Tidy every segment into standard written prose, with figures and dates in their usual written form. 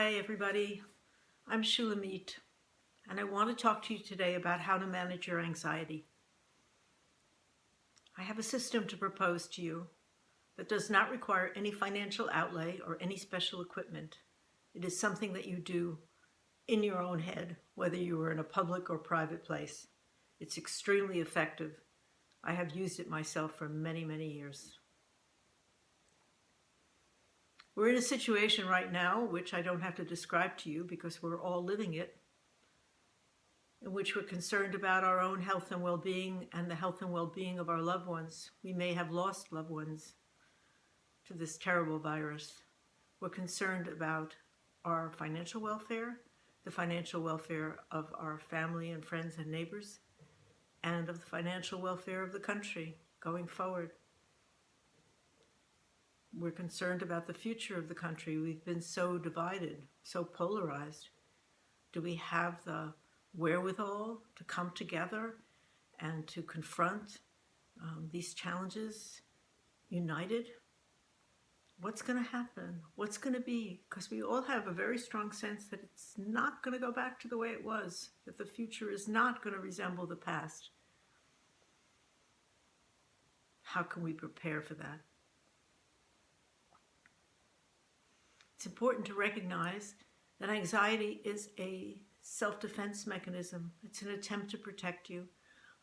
Hi everybody, I'm Shulamit, and I want to talk to you today about how to manage your anxiety. I have a system to propose to you that does not require any financial outlay or any special equipment. It is something that you do in your own head, whether you are in a public or private place. It's extremely effective. I have used it myself for many, many years. We're in a situation right now, which I don't have to describe to you because we're all living it, in which we're concerned about our own health and well-being and the health and well-being of our loved ones. We may have lost loved ones to this terrible virus. We're concerned about our financial welfare, the financial welfare of our family and friends and neighbors, and of the financial welfare of the country going forward. We're concerned about the future of the country. We've been so divided, so polarized. Do we have the wherewithal to come together and to confront these challenges united? What's going to happen? What's going to be? Because we all have a very strong sense that it's not going to go back to the way it was, that the future is not going to resemble the past. How can we prepare for that? It's important to recognize that anxiety is a self-defense mechanism. It's an attempt to protect you.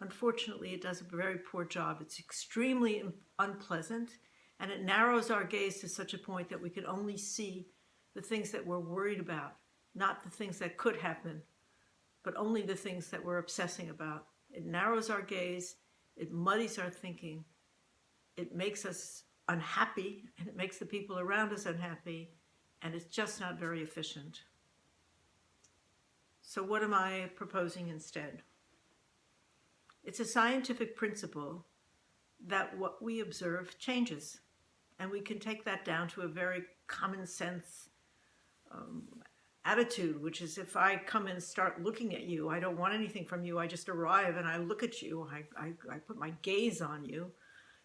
Unfortunately, it does a very poor job. It's extremely unpleasant, and it narrows our gaze to such a point that we can only see the things that we're worried about, not the things that could happen, but only the things that we're obsessing about. It narrows our gaze, it muddies our thinking, it makes us unhappy, and it makes the people around us unhappy, and it's just not very efficient. So what am I proposing instead? It's a scientific principle that what we observe changes, and we can take that down to a very common sense attitude, which is if I come and start looking at you, I don't want anything from you, I just arrive and I look at you, I put my gaze on you,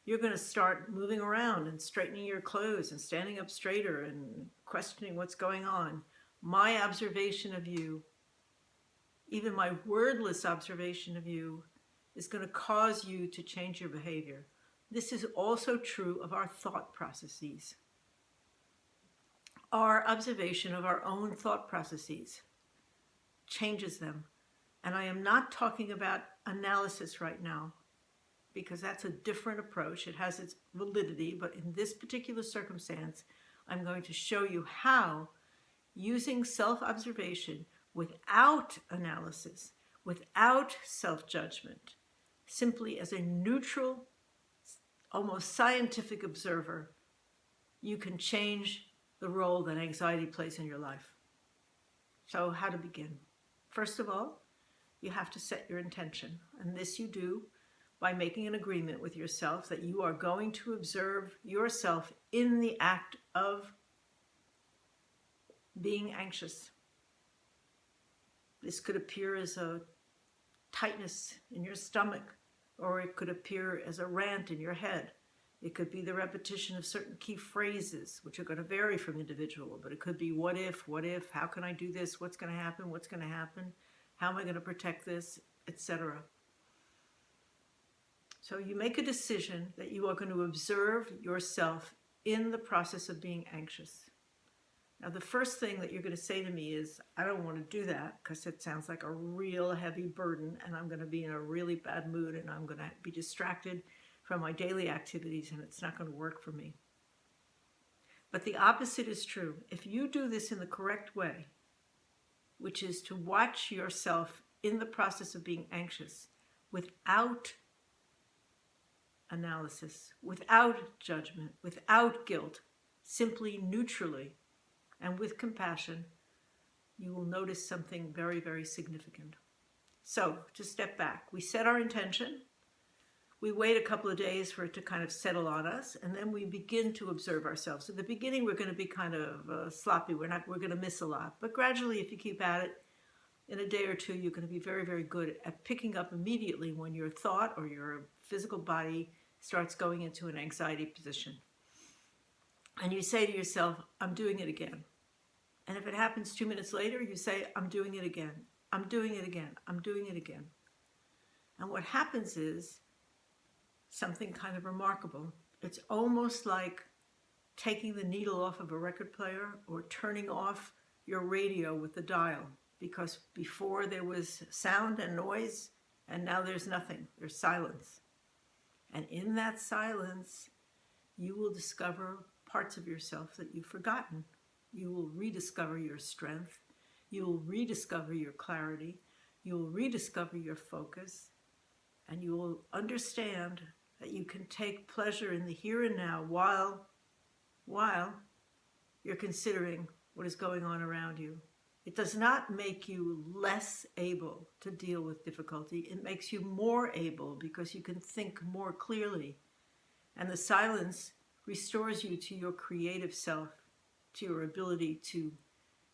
you're going to start moving around and straightening your clothes and standing up straighter and questioning what's going on. My observation of you, even my wordless observation of you, is going to cause you to change your behavior. This is also true of our thought processes. Our observation of our own thought processes changes them. And I am not talking about analysis right now, because that's a different approach. It has its validity, but in this particular circumstance, I'm going to show you how using self-observation without analysis, without self-judgment, simply as a neutral, almost scientific observer, you can change the role that anxiety plays in your life. So how to begin? First of all, you have to set your intention, and this you do by making an agreement with yourself that you are going to observe yourself in the act of being anxious. This could appear as a tightness in your stomach, or it could appear as a rant in your head. It could be the repetition of certain key phrases, which are going to vary from individual, but it could be what if, how can I do this, what's going to happen, how am I going to protect this, etc. So you make a decision that you are going to observe yourself in the process of being anxious. Now, the first thing that you're going to say to me is, I don't want to do that because it sounds like a real heavy burden and I'm going to be in a really bad mood and I'm going to be distracted from my daily activities and it's not going to work for me. But the opposite is true. If you do this in the correct way, which is to watch yourself in the process of being anxious without analysis, without judgment, without guilt, simply neutrally and with compassion, you will notice something very, very significant. So, to step back, we set our intention, we wait a couple of days for it to kind of settle on us, and then we begin to observe ourselves. At the beginning, we're going to be kind of sloppy, we're going to miss a lot, but gradually, if you keep at it, in a day or two, you're going to be very, very good at picking up immediately when your thought or your physical body starts going into an anxiety position. And you say to yourself, I'm doing it again. And if it happens 2 minutes later, you say, I'm doing it again. I'm doing it again. I'm doing it again. And what happens is something kind of remarkable. It's almost like taking the needle off of a record player or turning off your radio with the dial, because before there was sound and noise, and now there's nothing. There's silence. And in that silence, you will discover parts of yourself that you've forgotten. You will rediscover your strength. You will rediscover your clarity. You will rediscover your focus. And you will understand that you can take pleasure in the here and now while you're considering what is going on around you. It does not make you less able to deal with difficulty. It makes you more able because you can think more clearly. And the silence restores you to your creative self, to your ability to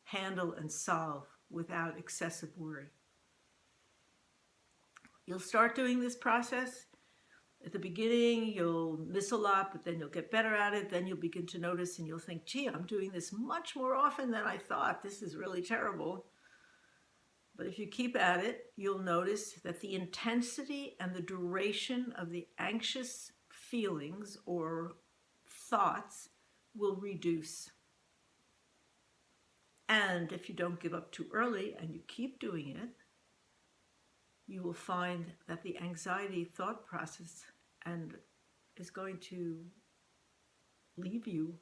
handle and solve without excessive worry. You'll start doing this process. At the beginning, you'll miss a lot, but then you'll get better at it. Then you'll begin to notice and you'll think, gee, I'm doing this much more often than I thought. This is really terrible. But if you keep at it, you'll notice that the intensity and the duration of the anxious feelings or thoughts will reduce. And if you don't give up too early and you keep doing it, you will find that the anxiety thought process is going to leave you.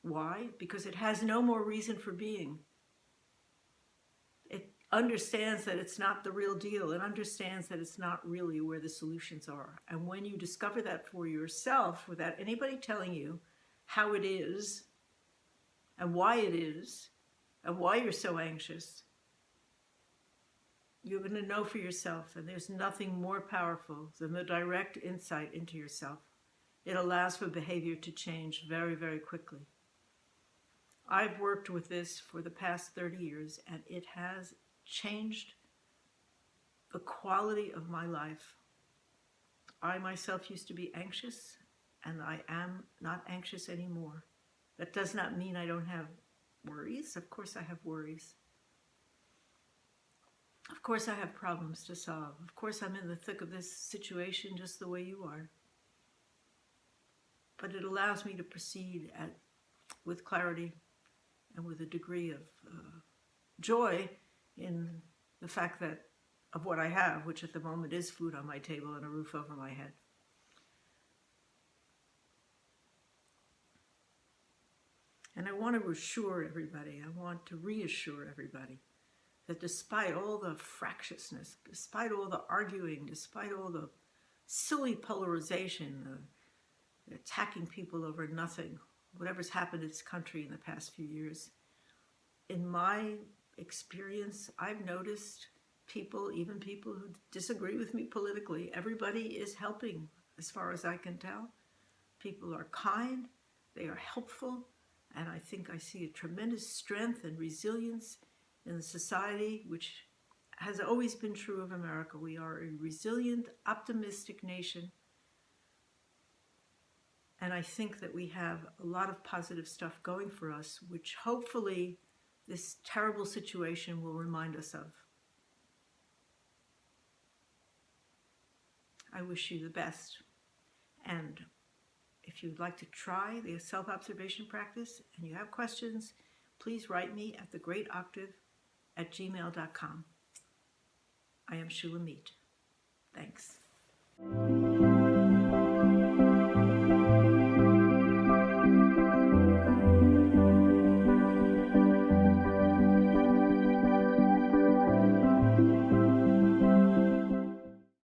Why? Because it has no more reason for being. It understands that it's not the real deal. It understands that it's not really where the solutions are. And when you discover that for yourself, without anybody telling you how it is and why you're so anxious, you're going to know for yourself, and there's nothing more powerful than the direct insight into yourself. It allows for behavior to change very, very quickly. I've worked with this for the past 30 years, and it has changed the quality of my life. I myself used to be anxious, and I am not anxious anymore. That does not mean I don't have worries. Of course I have worries. Of course I have problems to solve. Of course I'm in the thick of this situation just the way you are. But it allows me to proceed with clarity and with a degree of joy in the fact that of what I have, which at the moment is food on my table and a roof over my head. And I want to reassure everybody, that despite all the fractiousness, despite all the arguing, despite all the silly polarization, attacking people over nothing, whatever's happened in this country in the past few years, in my experience, I've noticed people, even people who disagree with me politically, everybody is helping as far as I can tell. People are kind, they are helpful, and I think I see a tremendous strength and resilience in the society, which has always been true of America. We are a resilient, optimistic nation. And I think that we have a lot of positive stuff going for us, which hopefully this terrible situation will remind us of. I wish you the best. And if you'd like to try the self-observation practice and you have questions, please write me at thegreatoctave@gmail.com. I am Shulamit. Thanks.